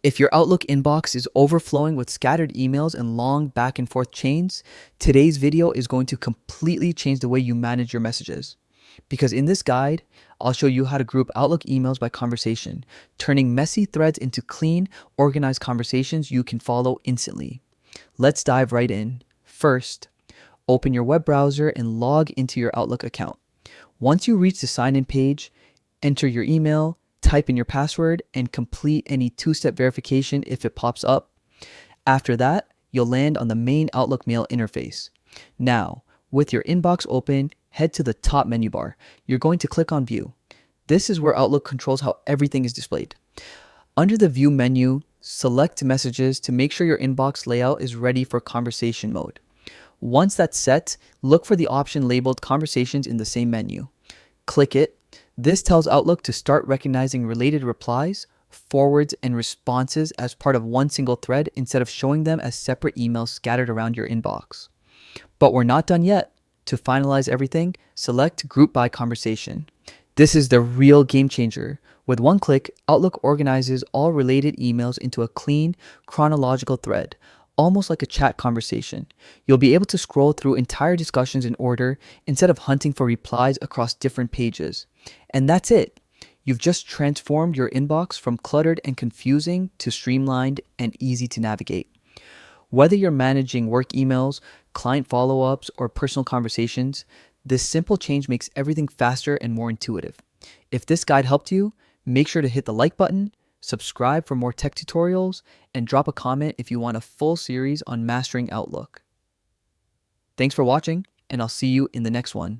If your Outlook inbox is overflowing with scattered emails and long back and forth chains, today's video is going to completely change the way you manage your messages. Because in this guide, I'll show you how to group Outlook emails by conversation, turning messy threads into clean, organized conversations you can follow instantly. Let's dive right in. First, open your web browser and log into your Outlook account. Once you reach the sign-in page, enter your email, type in your password, and complete any two-step verification if it pops up. After that, you'll land on the main Outlook Mail interface. Now, with your inbox open, head to the top menu bar. You're going to click on View. This is where Outlook controls how everything is displayed. Under the View menu, select Messages to make sure your inbox layout is ready for conversation mode. Once that's set, look for the option labeled Conversations in the same menu. Click it. This tells Outlook to start recognizing related replies, forwards, and responses as part of one single thread instead of showing them as separate emails scattered around your inbox. But we're not done yet. To finalize everything, select Group by Conversation. This is the real game changer. With one click, Outlook organizes all related emails into a clean, chronological thread, almost like a chat conversation. You'll be able to scroll through entire discussions in order instead of hunting for replies across different pages. And that's it. You've just transformed your inbox from cluttered and confusing to streamlined and easy to navigate. Whether you're managing work emails, client follow-ups, or personal conversations, this simple change makes everything faster and more intuitive. If this guide helped you, make sure to hit the like button, subscribe for more tech tutorials, and drop a comment if you want a full series on mastering Outlook. Thanks for watching, and I'll see you in the next one.